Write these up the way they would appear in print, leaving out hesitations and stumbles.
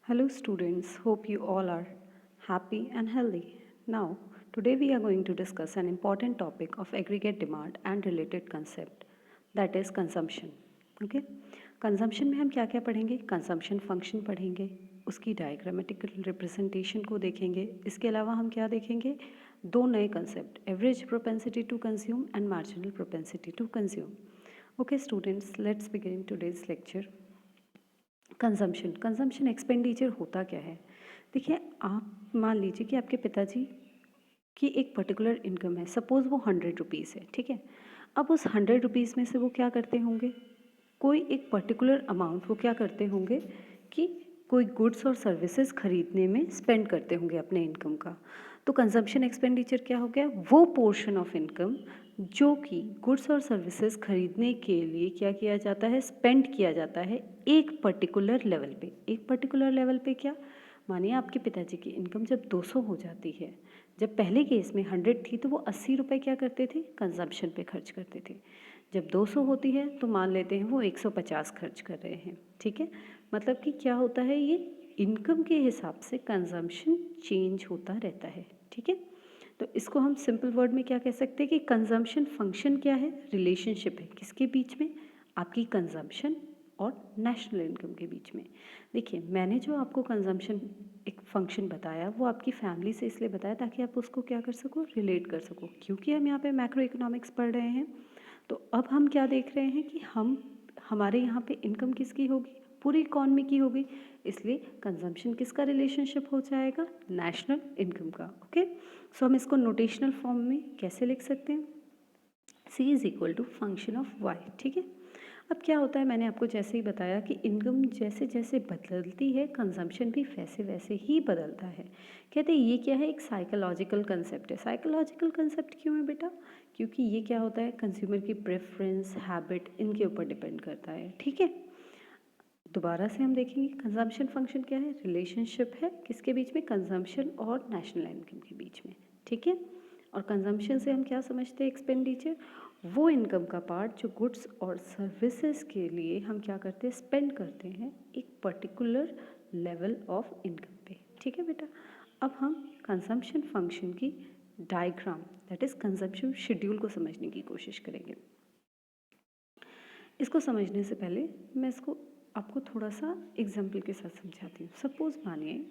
Hello students, hope you all are happy and healthy. Now, today we are going to discuss an important topic of aggregate demand and related concept, that is consumption. Okay? Consumption में हम क्या क्या पढ़ेंगे? Consumption function पढ़ेंगे, उसकी diagrammatical representation को देखेंगे. इसके अलावा हम क्या देखेंगे? दो नए concept, average propensity to consume and marginal propensity to consume. Okay students, let's begin today's lecture. Consumption expenditure होता क्या है? देखिए, आप मान लीजिए कि आपके पिताजी की एक पर्टिकुलर इनकम है, सपोज़ वो 100 रुपीज़ है, ठीक है. अब उस 100 रुपीज़ में से वो क्या करते होंगे, कोई एक पर्टिकुलर अमाउंट वो क्या करते होंगे कि कोई गुड्स और सर्विसेज खरीदने में स्पेंड करते होंगे अपने इनकम का. तो कंजम्पशन एक्सपेंडिचर क्या हो गया? वो पोर्शन ऑफ इनकम जो कि गुड्स और सर्विसेज खरीदने के लिए क्या किया जाता है, स्पेंड किया जाता है एक पर्टिकुलर लेवल पे. एक पर्टिकुलर लेवल पे क्या, मानिए आपके पिताजी की इनकम जब 200 हो जाती है, जब पहले केस में 100 थी तो वो 80 रुपये क्या करते थे, कंजम्पशन पे खर्च करते थे. जब 200 होती है तो मान लेते हैं वो 150 खर्च कर रहे हैं, ठीक है. मतलब कि क्या होता है, ये इनकम के हिसाब से कंजम्पशन चेंज होता रहता है, ठीक है. तो इसको हम सिंपल वर्ड में क्या कह सकते हैं कि कंजम्पशन फंक्शन क्या है, रिलेशनशिप है किसके बीच में, आपकी कंजम्पशन और नेशनल इनकम के बीच में. देखिए, मैंने जो आपको कंजम्पशन एक फंक्शन बताया वो आपकी फैमिली से इसलिए बताया ताकि आप उसको क्या कर सको, रिलेट कर सको, क्योंकि हम यहाँ पे मैक्रो इकोनॉमिक्स पढ़ रहे हैं. तो अब हम क्या देख रहे हैं कि हमारे यहाँ पे इनकम किसकी होगी, पूरी इकॉनमी की होगी. इसलिए कंजम्पशन किसका रिलेशनशिप हो जाएगा, नेशनल इनकम का. ओके, सो हम इसको नोटेशनल फॉर्म में कैसे लिख सकते हैं, C is equal to function of Y, ठीक है. अब क्या होता है, मैंने आपको जैसे ही बताया कि इनकम जैसे जैसे बदलती है कंजम्पशन भी वैसे वैसे ही बदलता है. कहते हैं ये क्या है, एक साइकोलॉजिकल कंसेप्ट है. साइकोलॉजिकल कंसेप्ट क्यों है बेटा? क्योंकि ये क्या होता है, कंज्यूमर की प्रेफरेंस, हैबिट, इनके ऊपर डिपेंड करता है, ठीक है. दोबारा से हम देखेंगे कंजम्पशन फंक्शन क्या है, रिलेशनशिप है किसके बीच में, कंजम्पशन और नेशनल इनकम के बीच में, ठीक है. और कंजम्पशन से हम क्या समझते हैं, एक्सपेंडिचर, वो इनकम का पार्ट जो गुड्स और सर्विसेज के लिए हम क्या करते हैं, स्पेंड करते हैं एक पर्टिकुलर लेवल ऑफ इनकम पे, ठीक है बेटा. अब हम कंजम्पशन फंक्शन की diagram, that is consumption schedule को समझने की कोशिश करेंगे. इसको समझने से पहले मैं इसको आपको थोड़ा सा एग्जाम्पल के साथ समझाती हूँ. सपोज़ मानिए,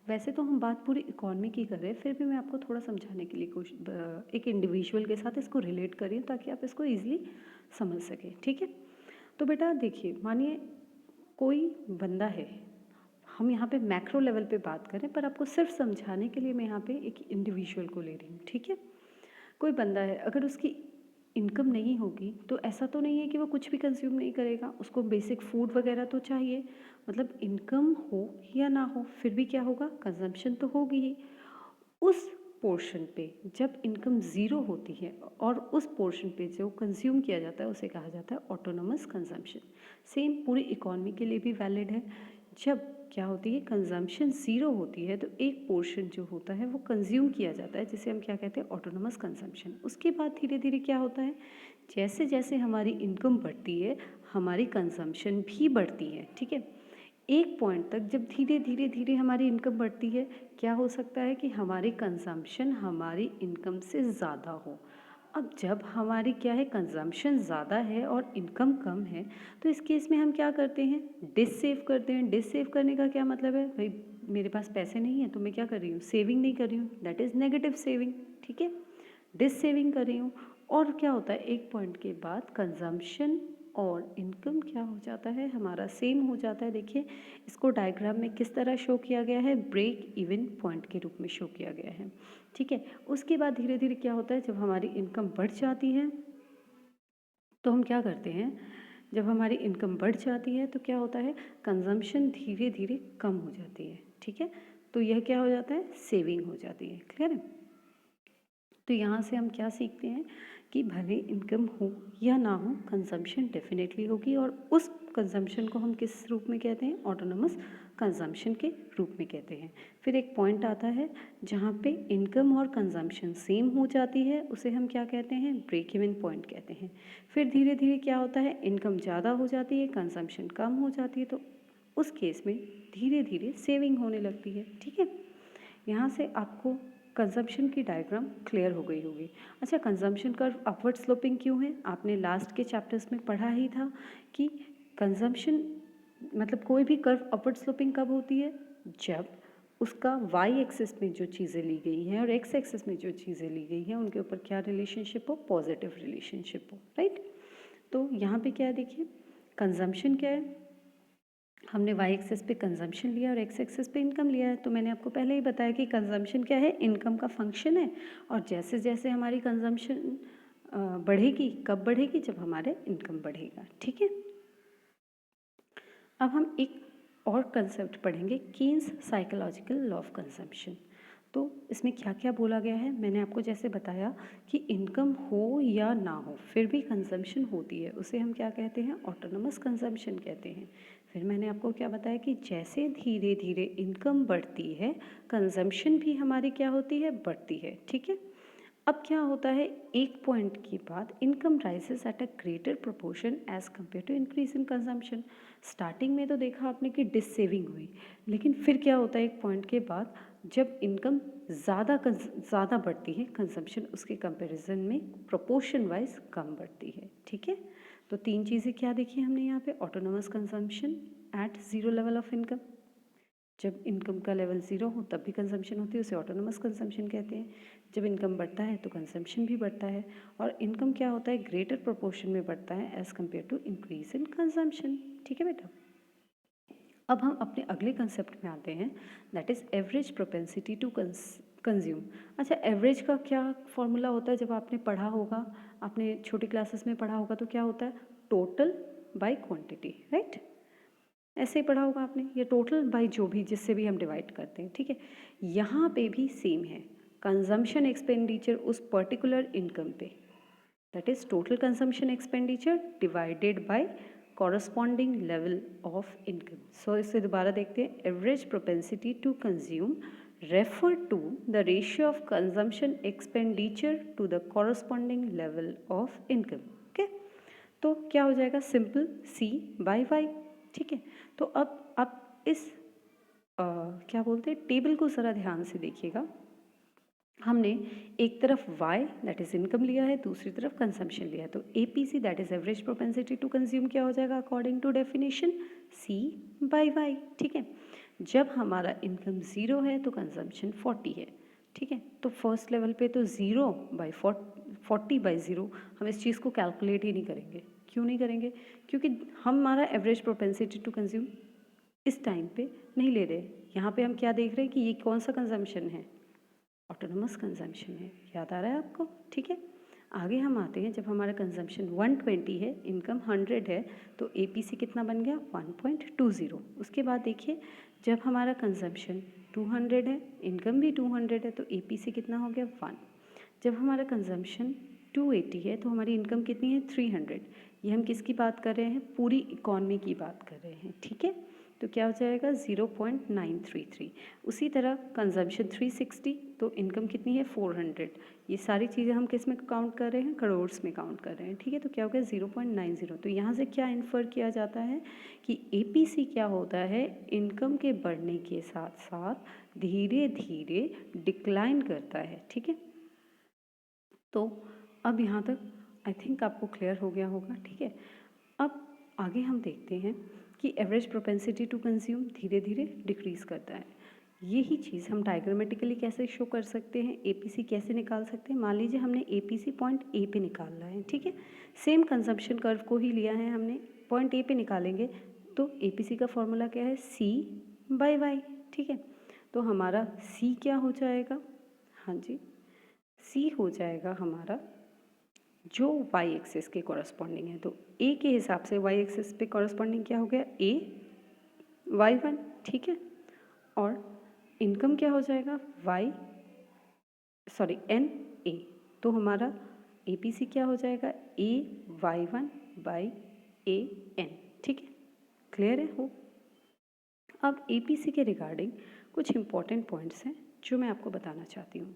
वैसे तो हम बात पूरी इकॉनमी की कर रहे हैं, फिर भी मैं आपको थोड़ा समझाने के लिए एक इंडिविजुअल के साथ इसको रिलेट करिए ताकि आप इसको ईजिली समझ सकें, ठीक है. तो बेटा देखिए, मानिए कोई बंदा है, हम यहाँ पे मैक्रो लेवल पे बात करें पर आपको सिर्फ समझाने के लिए मैं यहाँ पे एक इंडिविजुअल को ले रही हूँ, ठीक है. कोई बंदा है, अगर उसकी इनकम नहीं होगी तो ऐसा तो नहीं है कि वो कुछ भी कंज्यूम नहीं करेगा, उसको बेसिक फूड वगैरह तो चाहिए. मतलब इनकम हो या ना हो फिर भी क्या होगा, कंजम्पशन तो होगी ही. उस पोर्शन पे जब इनकम ज़ीरो होती है और उस पोर्शन पे जो कंज्यूम किया जाता है उसे कहा जाता है ऑटोनोमस कंजम्पशन. सेम पूरी इकॉनमी के लिए भी वैलिड है. जब क्या होती है, कंजम्पशन ज़ीरो होती है तो एक पोर्शन जो होता है वो कंज्यूम किया जाता है, जिसे हम क्या कहते हैं, ऑटोनोमस कंजम्पशन. उसके बाद धीरे धीरे क्या होता है, जैसे जैसे हमारी इनकम बढ़ती है हमारी कंजम्पशन भी बढ़ती है, ठीक है. एक पॉइंट तक जब धीरे धीरे धीरे हमारी इनकम बढ़ती है, क्या हो सकता है कि हमारी कंजम्पशन हमारी इनकम से ज़्यादा हो. अब जब हमारी क्या है, कंजम्पशन ज़्यादा है और इनकम कम है, तो इस केस में हम क्या करते हैं, डिस सेव करते हैं. डिस सेव करने का क्या मतलब है, भाई मेरे पास पैसे नहीं है तो मैं क्या कर रही हूँ, सेविंग नहीं कर रही हूँ, दैट इज़ नेगेटिव सेविंग, ठीक है. डिस सेविंग कर रही हूँ. और क्या होता है, एक पॉइंट के बाद कंजम्पशन और इनकम क्या हो जाता है, हमारा सेम हो जाता है. देखिए, इसको डायग्राम में किस तरह शो किया गया है, ब्रेक इवन पॉइंट के रूप में शो किया गया है, ठीक है. उसके बाद धीरे धीरे क्या होता है, जब हमारी इनकम बढ़ जाती है तो हम क्या करते हैं, जब हमारी इनकम बढ़ जाती है तो क्या होता है, कंजम्पशन धीरे धीरे कम हो जाती है, ठीक है. तो यह क्या हो जाता है, सेविंग हो जाती है. क्लियर है. तो यहाँ से हम क्या सीखते हैं कि भले इनकम हो या ना हो कंजम्पशन डेफिनेटली होगी, और उस कंजम्पशन को हम किस रूप में कहते हैं, ऑटोनोमस कंजम्पशन के रूप में कहते हैं. फिर एक पॉइंट आता है जहाँ पे इनकम और कंजम्पशन सेम हो जाती है, उसे हम क्या कहते हैं, ब्रेक इवन पॉइंट कहते हैं. फिर धीरे धीरे क्या होता है, इनकम ज़्यादा हो जाती है, कंजम्पशन कम हो जाती है, तो उस केस में धीरे धीरे सेविंग होने लगती है। ठीक है, यहाँ से आपको कंजम्पशन की डायग्राम क्लियर हो गई होगी। अच्छा, कंजम्पशन कर्व अपवर्ड स्लोपिंग क्यों है? आपने लास्ट के चैप्टर्स में पढ़ा ही था कि कंजम्पशन मतलब कोई भी कर्व अपवर्ड स्लोपिंग कब होती है? जब उसका वाई एक्सिस में जो चीज़ें ली गई हैं और एक्स एक्सिस में जो चीज़ें ली गई हैं उनके ऊपर क्या रिलेशनशिप हो? पॉजिटिव रिलेशनशिप हो, राइट। तो यहाँ पे क्या है, देखिए कंजम्पशन क्या है, हमने वाई एक्सेस पे कंजम्पशन लिया और एक्स एक्सेस पे इनकम लिया है। तो मैंने आपको पहले ही बताया कि कंजम्पशन क्या है, इनकम का फंक्शन है। और जैसे जैसे हमारी कंजम्पशन बढ़ेगी, कब बढ़ेगी? जब हमारे इनकम बढ़ेगा। ठीक है, अब हम एक और कंसेप्ट पढ़ेंगे, Keynes psychological law of consumption. तो इसमें क्या क्या बोला गया है, मैंने आपको जैसे बताया कि इनकम हो या ना हो फिर भी कंजम्पशन होती है, उसे हम क्या कहते हैं? ऑटोनोमस कंजम्पशन कहते हैं। फिर मैंने आपको क्या बताया कि जैसे धीरे धीरे इनकम बढ़ती है कंजम्पशन भी हमारी क्या होती है? बढ़ती है। ठीक है, अब क्या होता है, एक पॉइंट के बाद income rises at a greater proportion as compare to increase in consumption. Starting में तो देखा आपने कि डिससेविंग हुई, लेकिन फिर क्या होता है, एक पॉइंट के बाद जब इनकम ज़्यादा बढ़ती है कंजम्पशन उसके कंपैरिजन में प्रोपोर्शन वाइज कम बढ़ती है। ठीक है, तो तीन चीज़ें क्या देखी हमने यहाँ पे? Autonomous consumption at zero level of income, जब इनकम का लेवल ज़ीरो हो तब भी कंजम्पशन होती है, उसे ऑटोनोमस कंजम्पशन कहते हैं। जब इनकम बढ़ता है तो कंजम्पशन भी बढ़ता है, और इनकम क्या होता है? ग्रेटर प्रोपोर्शन में बढ़ता है as compare to increase in consumption. ठीक है बेटा, अब हम अपने अगले कंसेप्ट में आते हैं, that is average propensity to consume. अच्छा, एवरेज का क्या फॉर्मूला होता है? जब आपने पढ़ा होगा, आपने छोटी क्लासेस में पढ़ा होगा, तो क्या होता है? Total by quantity, right. ऐसे ही पढ़ा होगा आपने, ये टोटल बाय जो भी जिससे भी हम डिवाइड करते हैं। ठीक है, यहाँ पे भी सेम है, कंजम्पशन एक्सपेंडिचर उस पर्टिकुलर इनकम पे, that is total consumption expenditure divided by corresponding level of income. So इसे दोबारा देखते हैं, average propensity to consume refer to the ratio of consumption expenditure to the corresponding level of income. Okay, तो क्या हो जाएगा? Simple C by Y. ठीक है, तो अब आप इस क्या बोलते हैं, टेबल को ज़रा ध्यान से देखिएगा। हमने एक तरफ y दैट इज़ इनकम लिया है, दूसरी तरफ कंजम्पशन लिया है, तो APC that is average propensity to consume क्या हो जाएगा according to definition? C by Y. ठीक है, जब हमारा इनकम ज़ीरो है तो कंजम्पशन 40 है। ठीक है, तो फर्स्ट लेवल पे तो 0 बाई 40 बाई 0 हम इस चीज़ को कैलकुलेट ही नहीं करेंगे। क्यों नहीं करेंगे? क्योंकि हमारा एवरेज प्रोपेंसिटी टू कंज्यूम इस टाइम पे नहीं ले रहे। यहाँ पे हम क्या देख रहे हैं कि ये कौन सा कंजम्पशन है? ऑटोनोमस कंजम्पशन है। याद आ रहा है आपको? ठीक है, आगे हम आते हैं, जब हमारा कंजम्पशन 120 है, इनकम 100 है, तो APC कितना बन गया? 1.20। उसके बाद देखिए, जब हमारा कंजम्पशन 200 है, इनकम भी 200 है, तो APC कितना हो गया? 1। जब हमारा कंजम्पशन 280 है तो हमारी इनकम कितनी है? 300। ये हम किसकी बात कर रहे हैं? पूरी इकॉनमी की बात कर रहे हैं। ठीक है, तो क्या हो जाएगा? 0.933। उसी तरह कंजम्पशन 360, तो इनकम कितनी है? 400। ये सारी चीज़ें हम किस में काउंट कर रहे हैं? करोड्स में काउंट कर रहे हैं। ठीक है, तो क्या हो गया? 0.90। तो यहाँ से क्या इन्फर किया जाता है कि APC क्या होता है? इनकम के बढ़ने के साथ साथ धीरे धीरे डिक्लाइन करता है। ठीक है, तो अब यहाँ तक आई थिंक आपको क्लियर हो गया होगा। ठीक है, अब आगे हम देखते हैं कि एवरेज प्रोपेंसिटी टू कंज्यूम धीरे धीरे डिक्रीज करता है। यही चीज़ हम डायग्रामेटिकली कैसे शो कर सकते हैं? APC कैसे निकाल सकते हैं? मान लीजिए हमने APC पॉइंट A पे निकालना है। ठीक है, सेम कंजम्पशन कर्व को ही लिया है हमने, पॉइंट A पे निकालेंगे, तो APC का फॉर्मूला क्या है? C by Y. ठीक है, तो हमारा C क्या हो जाएगा? हाँ जी, C हो जाएगा हमारा जो वाई एक्सिस के कॉरस्पॉन्डिंग है, तो ए के हिसाब से वाई एक्सिस पे कॉरस्पॉन्डिंग क्या हो गया? AY1। ठीक है, और इनकम क्या हो जाएगा? NA। तो हमारा APC क्या हो जाएगा? AY1 by AN। ठीक है, क्लियर है हो? अब APC के रिगार्डिंग कुछ इम्पॉर्टेंट पॉइंट्स हैं जो मैं आपको बताना चाहती हूँ।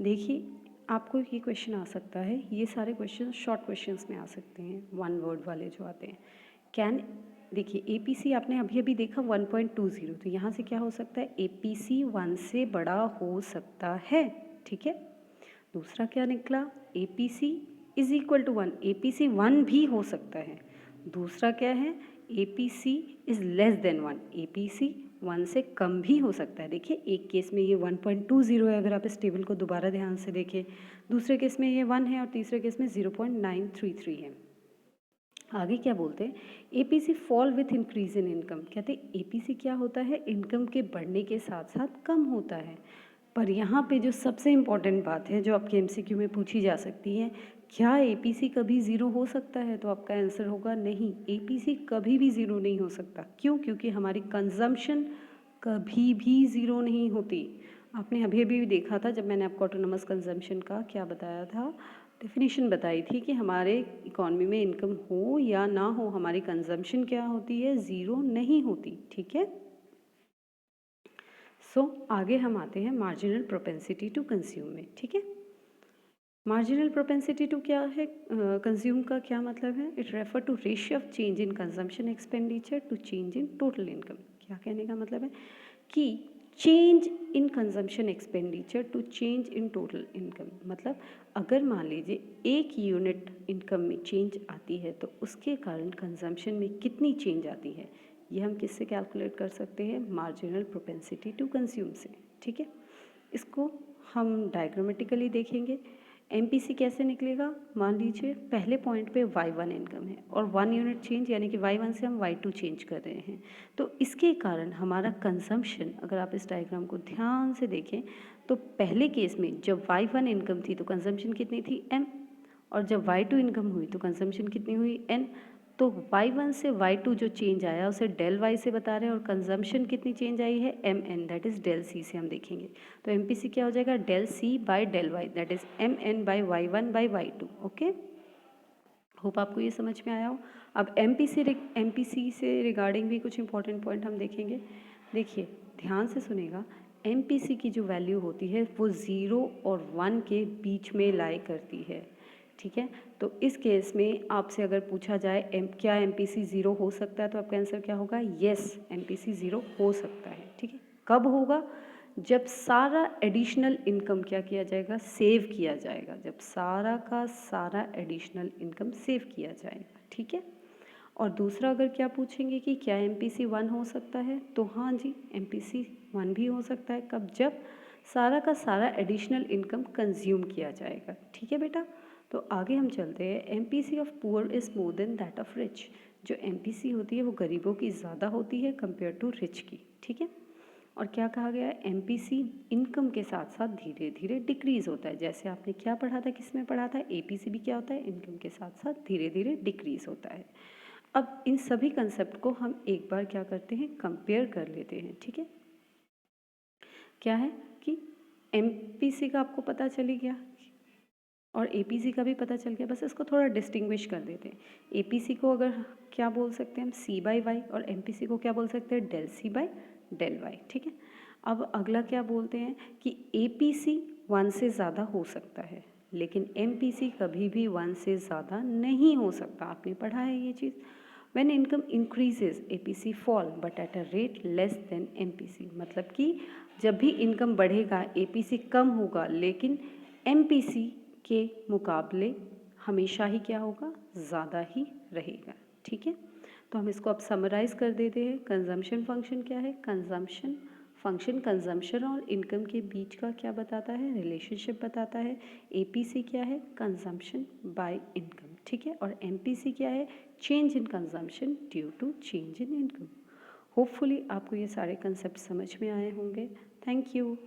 देखिए, आपको ये क्वेश्चन आ सकता है, ये सारे क्वेश्चन शॉर्ट क्वेश्चंस में आ सकते हैं, 1 वर्ड वाले जो आते हैं। कैन देखिए एपीसी आपने अभी अभी देखा 1.20, तो यहाँ से क्या हो सकता है, एपीसी 1 से बड़ा हो सकता है, ठीक है। दूसरा क्या निकला, APC is equal to 1, APC 1 भी हो सकता है। दूसरा क्या है, APC is less than 1, APC 1 से कम भी हो सकता है। देखिए एक केस में ये 1.20 है, अगर आप इस टेबल को दोबारा ध्यान से देखें, दूसरे केस में ये 1 है और तीसरे केस में 0.933 है। आगे क्या बोलते हैं, APC fall with increase in income. कहते हैं एपीसी क्या होता है, इनकम के बढ़ने के साथ साथ कम होता है। पर यहाँ पे जो सबसे इम्पॉर्टेंट बात है जो आपके एमसीक्यू में पूछी जा सकती है, क्या एपीसी कभी ज़ीरो हो सकता है, तो आपका आंसर होगा नहीं, एपीसी कभी भी ज़ीरो नहीं हो सकता। क्यों, क्योंकि हमारी कंजम्पशन कभी भी ज़ीरो नहीं होती। आपने अभी अभी देखा था जब मैंने आपको ऑटोनमस कंजम्पशन का क्या बताया था, डेफिनेशन बताई थी कि हमारे इकॉनमी में इनकम हो या ना हो, हमारी कंजम्पशन क्या होती है, ज़ीरो नहीं होती, ठीक है। आगे हम आते हैं मार्जिनल प्रोपेंसिटी टू कंज्यूम में, ठीक है। मार्जिनल प्रोपेंसिटी टू क्या है, कंज्यूम का क्या मतलब है, it refer to ratio of change in consumption expenditure to change in total income. क्या कहने का मतलब है कि change in consumption expenditure to change in total income, मतलब अगर मान लीजिए एक यूनिट इनकम में चेंज आती है तो उसके कारण कंजम्पशन में कितनी चेंज आती है, ये हम किससे कैलकुलेट कर सकते हैं, मार्जिनल प्रोपेंसिटी टू कंज्यूम से, ठीक है। इसको हम डायग्रामेटिकली देखेंगे। एमपीसी कैसे निकलेगा, मान लीजिए पहले पॉइंट पे y1 इनकम है और 1 यूनिट चेंज यानी कि y1 से हम y2 चेंज कर रहे हैं, तो इसके कारण हमारा कंजम्पशन, अगर आप इस डायग्राम को ध्यान से देखें तो पहले केस में जब y1 इनकम थी तो कंजम्पशन कितनी थी m, और जब y2 इनकम हुई तो कंजम्पशन कितनी हुई n। तो y1 से y2 जो चेंज आया उसे डेल y से बता रहे हैं, और कंजम्पशन कितनी चेंज आई है mn, that is del c से हम देखेंगे। तो एमपीसी क्या हो जाएगा, del c by del y, that is mn by y1 by y2। Okay, hope आपको ये समझ में आया हो। अब एमपीसी से रिगार्डिंग भी कुछ इंपॉर्टेंट पॉइंट हम देखेंगे। देखिए ध्यान से सुनेगा, एमपीसी की जो वैल्यू होती है वो 0 और 1 के बीच में लाई करती है, ठीक है। तो इस केस में आपसे अगर पूछा जाए क्या एमपीसी 0 हो सकता है, तो आपका आंसर क्या होगा, येस एमपीसी 0 हो सकता है, ठीक है। कब होगा, जब सारा एडिशनल इनकम क्या किया जाएगा, सेव किया जाएगा, जब सारा का सारा एडिशनल इनकम सेव किया जाएगा, ठीक है। और दूसरा अगर क्या पूछेंगे कि क्या एमपीसी 1 हो सकता है, तो हाँ जी एमपीसी 1 भी हो सकता है। कब, जब सारा का सारा एडिशनल इनकम कंज्यूम किया जाएगा, ठीक है बेटा। तो आगे हम चलते हैं, MPC of poor is more than that of rich. जो एमपीसी होती है वो गरीबों की ज़्यादा होती है कंपेयर टू रिच की, ठीक है। और क्या कहा गया है, एमपीसी इनकम के साथ साथ धीरे धीरे डिक्रीज़ होता है। जैसे आपने क्या पढ़ा था, किस में पढ़ा था, एपीसी भी क्या होता है, इनकम के साथ साथ धीरे धीरे डिक्रीज़ होता है। अब इन सभी कंसेप्ट को हम एक बार क्या करते हैं, कंपेयर कर लेते हैं, ठीक है। क्या है कि एमपीसी का आपको पता चली गया और एपीसी का भी पता चल गया, बस इसको थोड़ा डिस्टिंग्विश कर देते हैं। एपीसी को अगर क्या बोल सकते हैं हम, सी बाई वाई, और एमपीसी को क्या बोल सकते हैं, del C by del Y, ठीक है। अब अगला क्या बोलते हैं कि एपीसी 1 से ज़्यादा हो सकता है, लेकिन एमपीसी कभी भी 1 से ज़्यादा नहीं हो सकता। आपने पढ़ा है ये चीज़। When income increases APC fall but at a rate less than MPC, मतलब कि जब भी इनकम बढ़ेगा एपीसी कम होगा, लेकिन एमपीसी के मुकाबले हमेशा ही क्या होगा, ज़्यादा ही रहेगा, ठीक है। तो हम इसको अब समराइज़ कर देते हैं। कंजम्पशन फंक्शन क्या है, कंजम्पशन फंक्शन कंजम्पशन और इनकम के बीच का क्या बताता है, रिलेशनशिप बताता है। एपीसी क्या है, कंजम्पशन बाय इनकम, ठीक है। और एमपीसी क्या है, change in consumption due to change in income. Hopefully आपको ये सारे कंसेप्ट समझ में आए होंगे। Thank you.